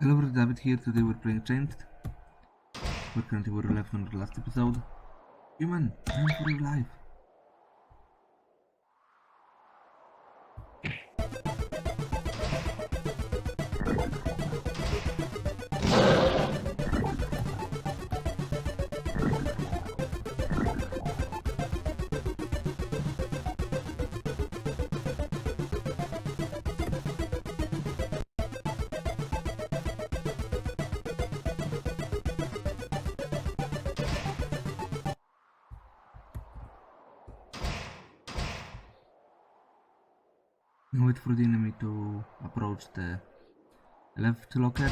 Hello, David here. Today we're playing Changed. We're currently where we left on the last episode. Human, I'm for your life. Now wait for the enemy to approach the left locker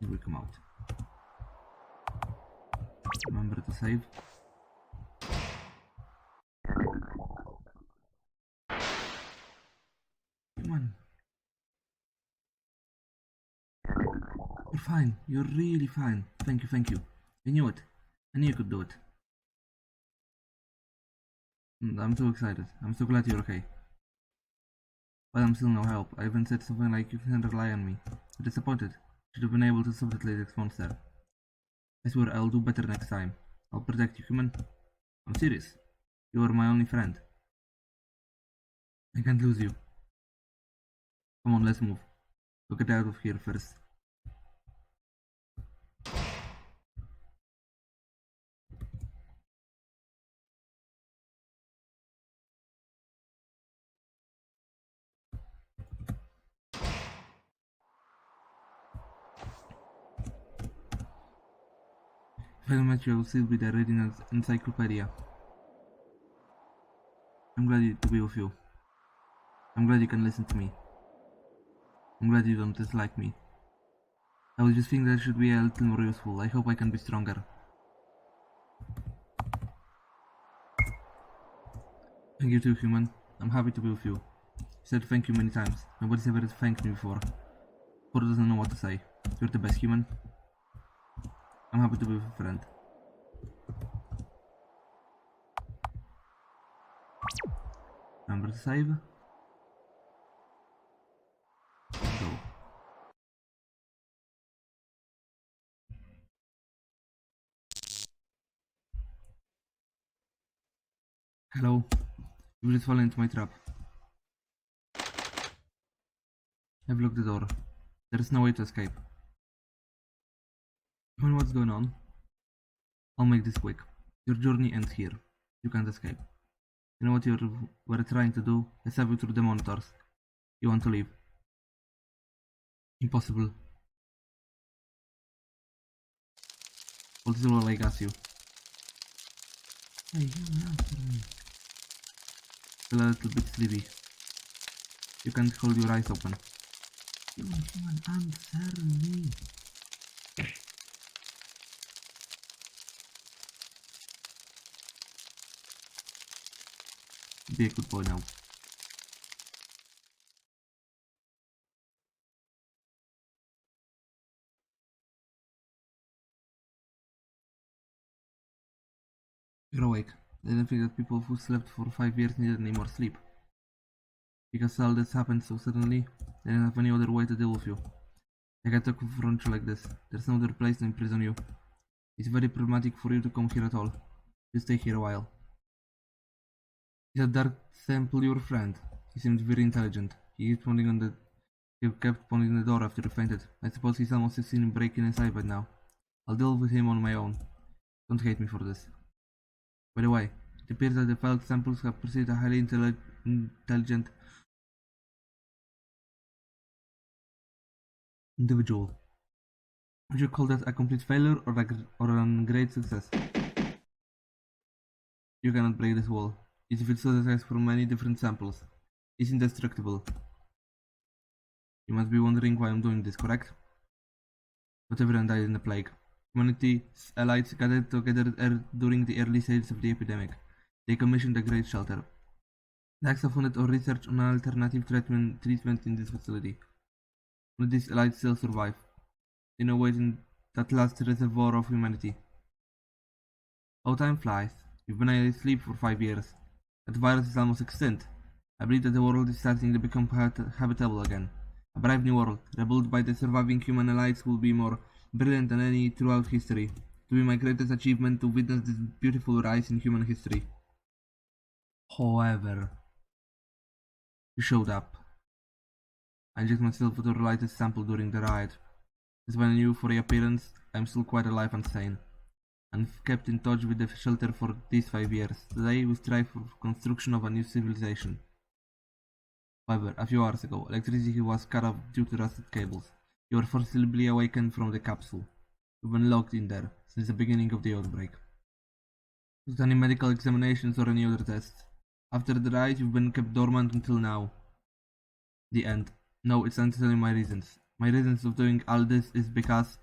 and we come out. Remember to save. Human. You're fine. You're really fine. Thank you. I knew it. I knew you could do it. I'm so excited. I'm so glad you're okay. But I'm still no help. I even said something like you can rely on me. I'm disappointed. Should have been able to stop that latex monster. I swear I'll do better next time. I'll protect you, human. I'm serious. You are my only friend. I can't lose you. Come on, let's move. We'll get out of here first. If I met you, I will still be there reading an encyclopedia. I'm glad to be with you. I'm glad you can listen to me. I'm glad you don't dislike me. I was just thinking that I should be a little more useful. I hope I can be stronger. Thank you too, human. I'm happy to be with you. You said thank you many times. Nobody's ever thanked me before. Puro doesn't know what to say. You're the best, human. I'm happy to be with a friend. Remember to save. Go. Hello. You've just fallen into my trap. I've locked the door. There is no way to escape. What's going on? I'll make this quick. Your journey ends here. You can't escape. You know what you were trying to do? I saw you through the monitors. You want to leave. Impossible. Hold this while I gas you. Hey, you answer me. Still a little bit sleepy. You can't hold your eyes open. Human, answer me. Be a good boy now. You're awake. I didn't think that people who slept for 5 years needed any more sleep. Because all this happened so suddenly, I didn't have any other way to deal with you. I had to confront you like this. There's no other place to imprison you. It's very problematic for you to come here at all. You stay here a while. He's a dark sample, your friend. He seemed very intelligent. He kept pounding the door after he fainted. I suppose he's almost 16 and breaking inside by now. I'll deal with him on my own. Don't hate me for this. By the way, it appears that the failed samples have perceived a highly intelligent individual. Would you call that a complete failure or a great success? You cannot break this wall. It fits success from many different samples. It's indestructible. You must be wondering why I'm doing this, correct? Not everyone died in the plague. Humanity's elites gathered together during the early stages of the epidemic. They commissioned a great shelter. The Axa funded or research on an alternative treatment in this facility. Only these elites still survive. They know wait in that last reservoir of humanity. How time flies. You've been asleep for 5 years. That virus is almost extinct. I believe that the world is starting to become habitable again. A brave new world, rebuilt by the surviving human elites, will be more brilliant than any throughout history. It will be my greatest achievement to witness this beautiful rise in human history. However, you showed up. I inject myself with a related sample during the riot. As when I knew for your appearance, I am still quite alive and sane, and kept in touch with the shelter for these 5 years. Today we strive for construction of a new civilization. However, a few hours ago, electricity was cut off due to rusted cables. You were forcibly awakened from the capsule. You've been locked in there since the beginning of the outbreak. Without any medical examinations or any other tests. After the riot, you've been kept dormant until now. The end. No, it's not telling my reasons. My reasons of doing all this is because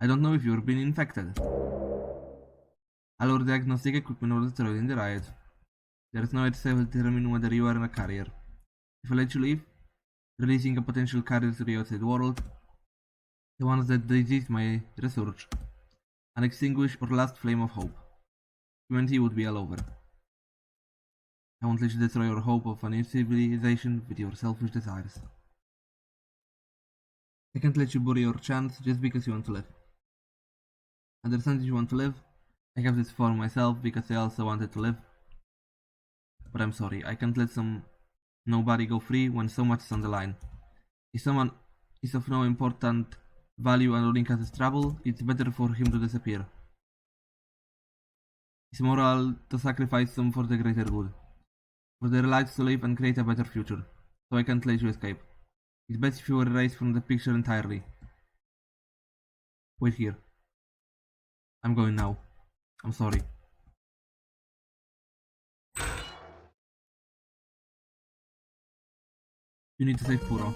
I don't know if you're being infected. All our diagnostic equipment was destroyed in the riot. There is no way to determine whether you are a carrier. If I let you leave, releasing a potential carrier to the outside world, the ones that disease my research, and extinguish our last flame of hope, humanity would be all over. I won't let you destroy your hope of a new civilization with your selfish desires. I can't let you bury your chance just because you want to live. I understand that you want to live. I have this for myself because I also wanted to live. But I'm sorry, I can't let nobody go free when so much is on the line. If someone is of no important value and only causes trouble, it's better for him to disappear. It's moral to sacrifice some for the greater good. For their lives to live and create a better future. So I can't let you escape. It's best if you were erased from the picture entirely. Wait here. I'm going now. I'm sorry. You need to save Puro.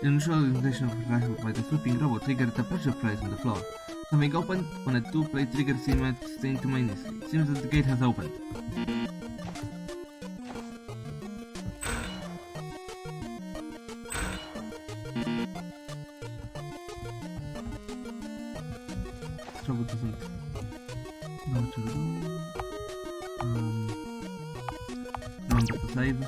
The initial organization of rifle by the sweeping robot triggered a pressure plate on the floor. Something opened when a two-plate trigger seemed instantaneously. It seems that the gate has opened. Robot doesn't know what to do. Remember to save.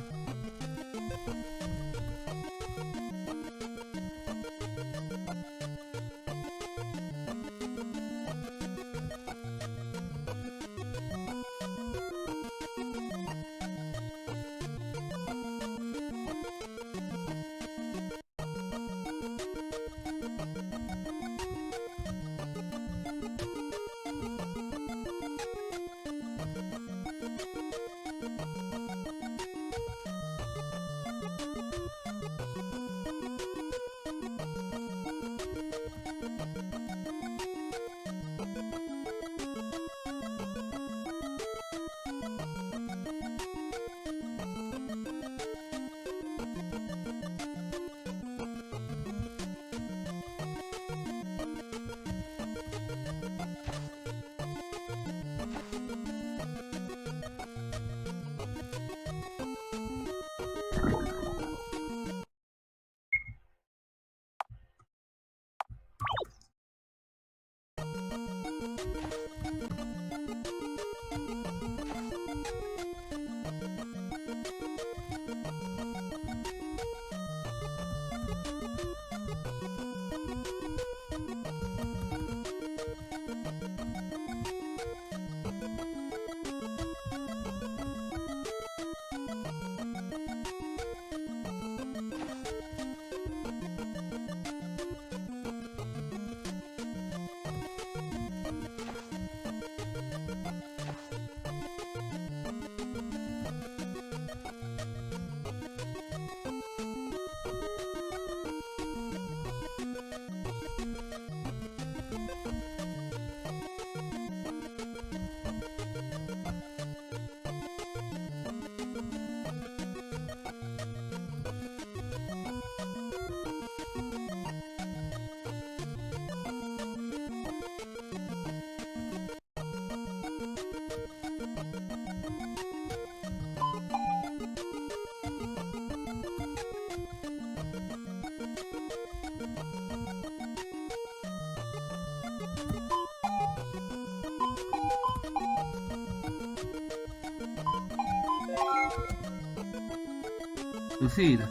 Proceed.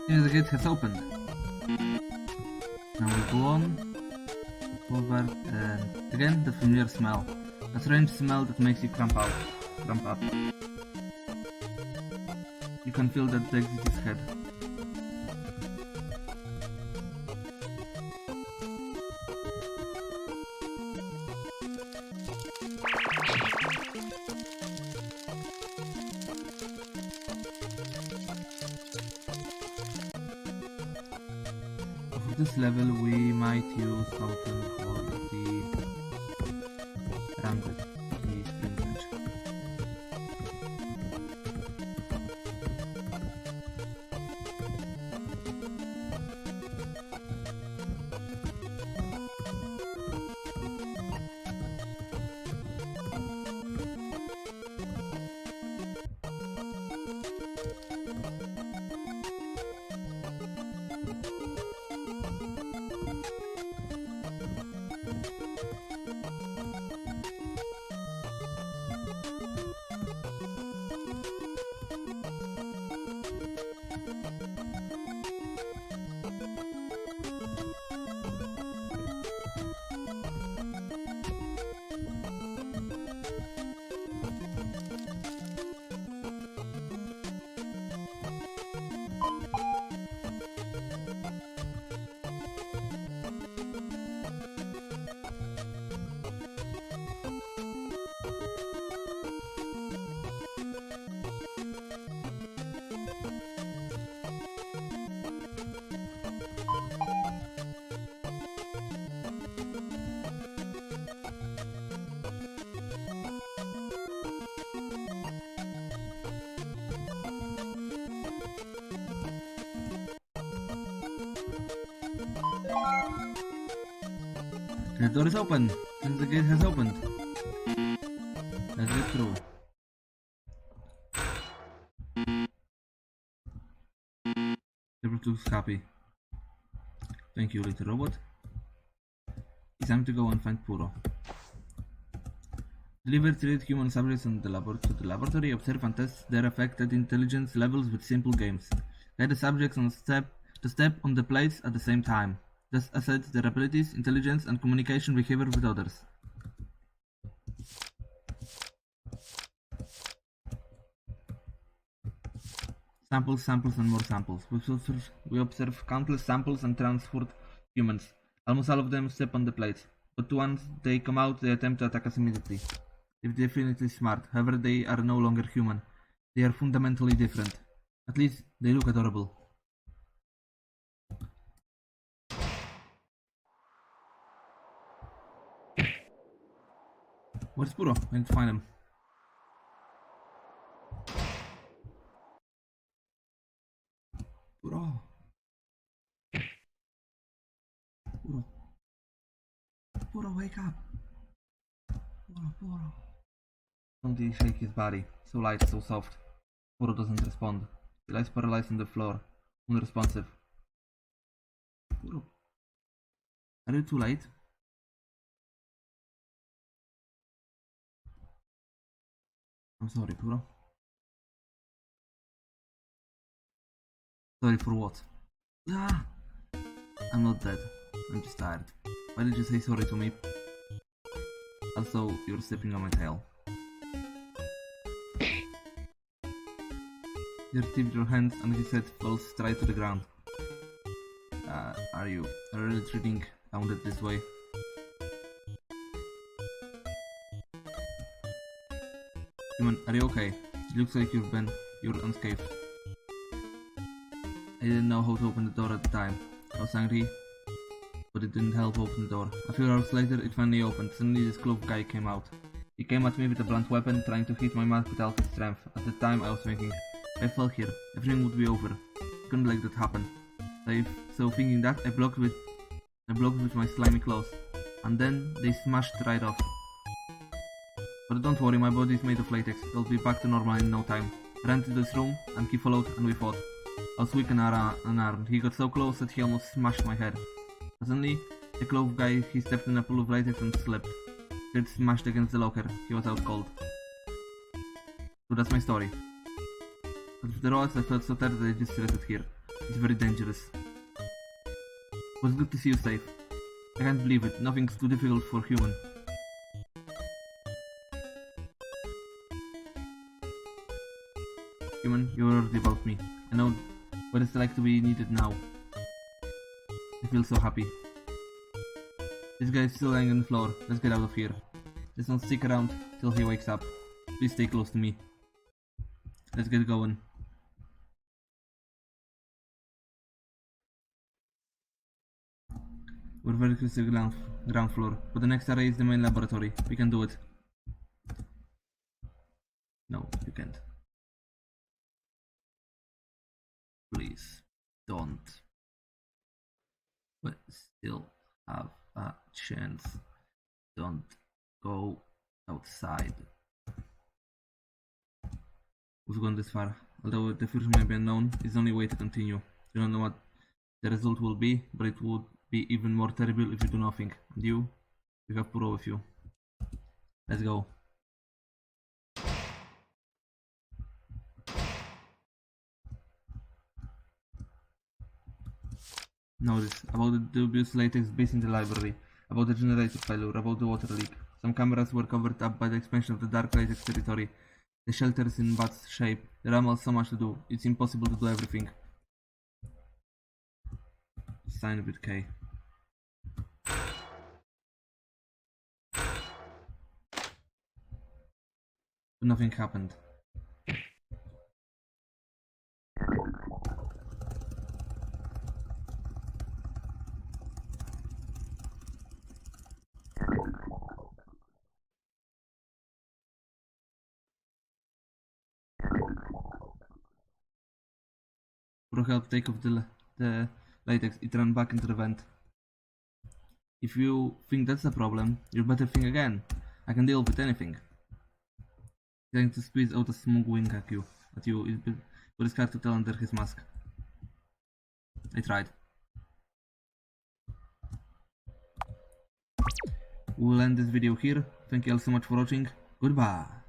Here the gate has opened. Now we go on. Forward and again the familiar smell. A strange smell that makes you cramp up. You can feel that the exit is ahead. For this level we might use something called the rounded key spring edge. The door is open, and the gate has opened. Let's get through. Everyone looks happy. Thank you, little robot. It's time to go and find Puro. Deliver 3 human subjects to the laboratory, observe and test their affected intelligence levels with simple games. Guide the subjects on step on the plates at the same time. Thus assess their abilities, intelligence, and communication behavior with others. Samples, and more samples. We observe countless samples and transport humans. Almost all of them step on the plates, but once they come out, they attempt to attack us immediately. They're definitely smart, however they are no longer human. They are fundamentally different. At least, they look adorable. Where's Puro? I need to find him. Puro. Puro, wake up. Puro. Don't he shake his body? So light, so soft. Puro doesn't respond. He lies paralyzed on the floor, unresponsive. Puro. Are you too late? I'm sorry, Puro. Sorry for what? Ah! I'm not dead. I'm just tired. Why did you say sorry to me? Also, you're stepping on my tail. You tipped your hands and his head falls straight to the ground. Are you really treating wounded this way? Human, are you okay? It looks like you're unscathed. I didn't know how to open the door at the time. I was angry, but it didn't help open the door. A few hours later, it finally opened. Suddenly this cloaked guy came out. He came at me with a blunt weapon, trying to hit my mouth with all his strength. At the time, I was thinking, if I fell here, everything would be over. I couldn't let that happen. So thinking that, I blocked with my slimy claws. And then they smashed right off. But don't worry, my body is made of latex. I'll be back to normal in no time. I ran to this room, and he followed, and we fought. I was weak and unarmed. He got so close that he almost smashed my head. Suddenly, the cloaked guy, he stepped in a pool of latex and slipped. Head smashed against the locker. He was out cold. So that's my story. But after all, I felt so tired that I just rested here. It's very dangerous. It was good to see you safe. I can't believe it. Nothing's too difficult for human. Human, you're worried about me. I know what it's like to be needed now. I feel so happy. This guy is still lying on the floor. Let's get out of here. Let's not stick around till he wakes up. Please stay close to me. Let's get going. We're very close to the ground floor, but the next area is the main laboratory. We can do it. No, you can't. Please, don't. We still have a chance. Don't go outside. We've gone this far. Although the future may be unknown, it's the only way to continue. You don't know what the result will be, but it would be even more terrible if you do nothing. And you have Puro with you. Let's go. Notice about the dubious latex base in the library, about the generator failure, about the water leak. Some cameras were covered up by the expansion of the dark latex territory. The shelter is in bad shape. There are so much to do. It's impossible to do everything. Signed with K. But nothing happened. Puro helped take off the latex. It ran back into the vent. If you think that's a problem, you better think again. I can deal with anything. Trying to squeeze out a smug wink at you, but it's hard to tell under his mask. I tried. We'll end this video here. Thank you all so much for watching. Goodbye.